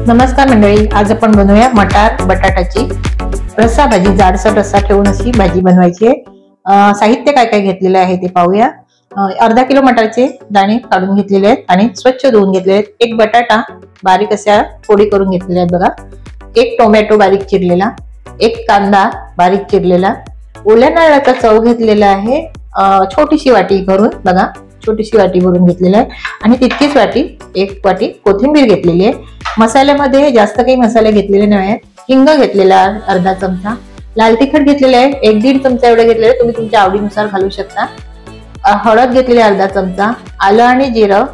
नमस्कार मंडळी, आज आपण बनवूया मटार बटाटाची रस्सा भाजी। जाडसर रस्सा ठेवून अशी भाजी बनवायची आहे। साहित्य काय काय घेतलेले आहे ते पाहूया। अर्धा किलो मटारचे दाणे काढून घेतलेले आहेत आणि स्वच्छ धुवून घेतलेले आहेत। एक बटाटा बारीक अशा फोडी करून घेतलेले आहेत बघा। एक टोमॅटो बारीक चिरलेला, एक कांदा बारीक चिरलेला, ओल्या नारळाचा चव घेतलेला आहे छोटीशी वाटी भरून बघा, छोटीशी वाटी भरून घेतलेली आहे आणि तितकीच वाटी एक वाटी कोथिंबीर घेतलेली आहे। मसाल्यामध्ये जास्त काही मसाले घेतलेले नाहीत। हिंग घेतलेला अर्धा चमचा, लाल तिखट घेतलेले आहे 1-1.5 चमचा एवढे घेतलेले, तुम्ही तुमच्या आवडीनुसार घालू शकता। हळद घेतलेली अर्धा चमचा, आलं आणि जिरं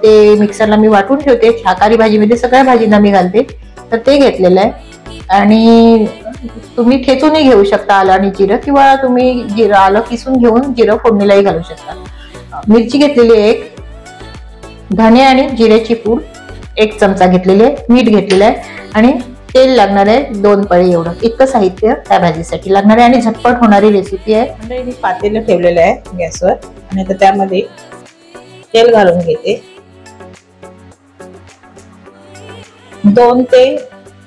ते मिक्सरला मी वाटून ठेवते। शाकाहारी भाजीमध्ये सगळ्या भाजींना मी घालते, तर ते घेतलेलं आहे। आणि तुम्ही ठेचूनही घेऊ शकता आलं आणि जिरं, किंवा तुम्ही जिरं आलं किसून घेऊन जिरं फोडणीलाही घालू शकता। मिरची घेतलेली एक, धने आणि जिऱ्याची पूड 1 चमचा घेतलेली आहे, मीठ घेतलेलं आहे आणि तेल लागणार आहे 2 पळी एवढं। इतकं साहित्य त्या भाजीसाठी लागणार आहे आणि झटपट होणारी रेसिपी आहे। म्हणजे मी पातेलं ठेवलेलं आहे गॅसवर आणि आता त्यामध्ये तेल घालून घेते। 2 ते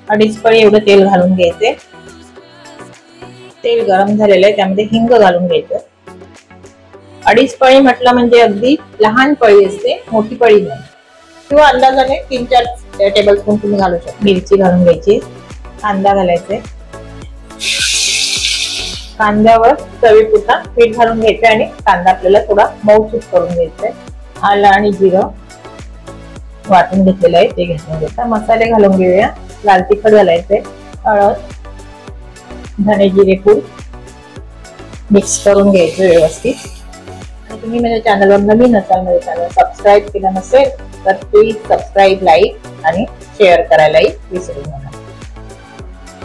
2.5 पळी एवढं तेल घालून घ्यायचे। तेल गरम झालेलं आहे, त्यामध्ये हिंग घालून घ्यायचं। 2.5 पळी म्हटलं म्हणजे अगदी लहान पळी असते, मोठी पळी नाही, किंवा अंदाजाने 3-4 टेबलस्पून तुम्ही घालू शकता। मिरची घालून घ्यायची, कांदा घालायचे, कांद्यावर चवीपुरता मीठ घालून घ्यायचं आणि कांदा आपल्याला थोडा मऊसूत करून घ्यायचा आहे। आलं आणि जिरं वाटून घेतलेलं आहे ते घेऊन घ्यायचं। मसाले घालून घेऊया। लाल तिखट घालायचे, हळद, धने जिरे पूड मिक्स करून घ्यायचं व्यवस्थित। आणि तुम्ही माझ्या चॅनलवर नवीन असाल, माझ्या चॅनल सबस्क्राईब केलं नसेल तर प्लीज सबस्क्राईब, लाईक आणि शेअर करायलाही विसरू नका।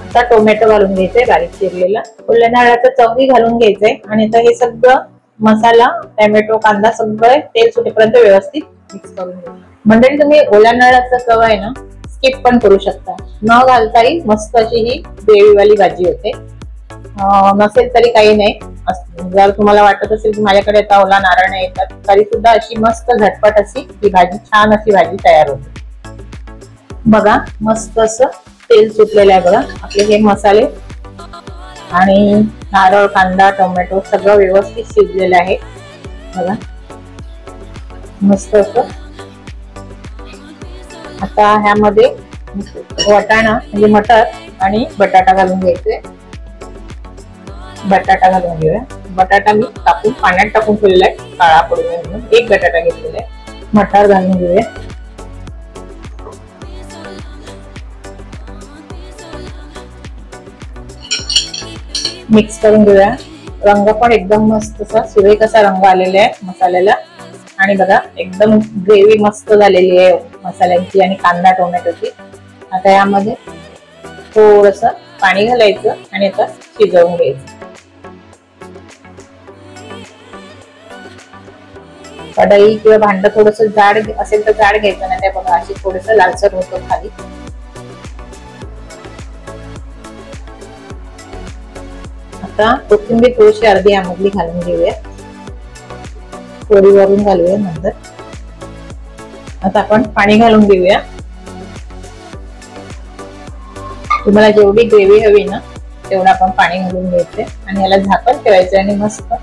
आता टोमॅटो घालून घ्यायचंय बारीक चिरलेला, ओल्या नारळाचं चवही घालून घ्यायचंय आणि आता हे सगळं मसाला, टोमॅटो, कांदा सगळं तेल सुटेपर्यंत व्यवस्थित मिक्स करून घ्यायचं। मंडळी तुम्ही ओल्या नारळाचा चव आहे ना स्किप पण करू शकता, न घालताही मस्त अशी ही ग्रेव्हीवाली भाजी होते। नसेल तरी काही नाही, जर तुम्हाला वाटत असेल की माझ्याकडे आता ओला नारळ नाही येतात तरी सुद्धा अशी मस्त झटपट अशी ही भाजी, छान अशी भाजी तयार होते बघा। मस्त असं तेल सुटलेलं आहे बघा। आपले हे मसाले आणि नारळ, कांदा, टोमॅटो सगळं व्यवस्थित शिजलेलं आहे बघा, मस्त असं। आता ह्यामध्ये वाटाणा म्हणजे मटर आणि बटाटा घालून घ्यायचे। बटाटा घालून घेऊया। बटाटा मी टाकून पाण्यात टाकून ठेवलेला आहे काळा पडू नये म्हणून। 1 बटाटा घेतलेला आहे। मटार घालून घेऊया। मिक्स करून घेऊया। रंग पण एकदम मस्त असा सुरेख असा रंग आलेला आहे मसाल्याला आणि बघा एकदम ग्रेव्ही मस्त झालेली आहे मसाल्यांची आणि कांदा टोमॅटोची। आता यामध्ये थोडस पाणी घालायचं आणि आता शिजवून घ्यायचं। कढई किंवा भांड थोडस जाड असेल तर जाड घ्यायचं, नाही बघा अशी थोडस लालसर होतं खाली। आता कोथिंबीर थोडीशी अर्धी यामधली घालून घेऊया, थोडी वरून घालूया नंतर। आता आपण पाणी घालून घेऊया। तुम्हाला जेवढी ग्रेव्ही हवी ना तेवढं आपण पाणी घालून घ्यायचंय आणि याला झाकण ठेवायचं आणि मस्त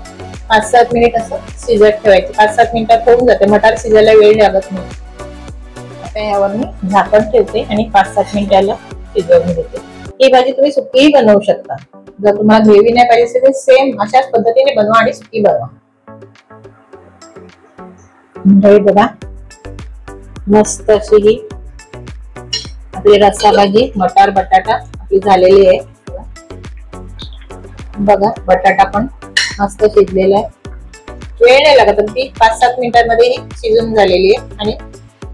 5-7 मिनिट असं शिजत ठेवायचं। 5-7 मिनिटात होऊन जाते, मटार शिजायला वेळ लागत नाही। आता यावर मी झाकण ठेवते आणि 5-7 मिनिटाला शिजवून घेते। ही भाजी तुम्ही सुकीही बनवू शकता, जर तुम्हाला ग्रेव्ही नाही पाहिजे असेल तर सेम अशाच पद्धतीने बनवा आणि सुकी बनवा। म्हणजे बघा मस्त अशी ही आपली रस्सा भाजी मटार बटाटा आपली झालेली आहे बघा। बटाटा पण मस्त शिजलेला आहे, वेळ नाही लागत, ती 5-7 मिनिटांमध्ये ही शिजून झालेली आहे आणि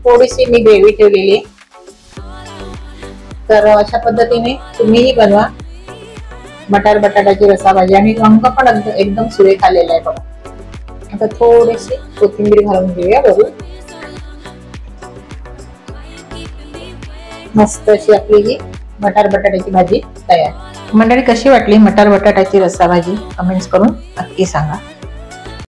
थोडीशी मी ग्रेव्ही ठेवलेली आहे। तर अशा पद्धतीने तुम्हीही बनवा मटार बटाटाची रस्सा भाजी आणि रंग पण एकदम सुरेख आलेला आहे बघा। आता थोडीशी कोथिंबीर घालून घेऊया बघू। मस्त अशी आपली ही मटार बटाट्याची भाजी तयार। मंडळी कशी वाटली मटार बटाट्याची रस्सा भाजी कमेंट्स करून नक्की सांगा।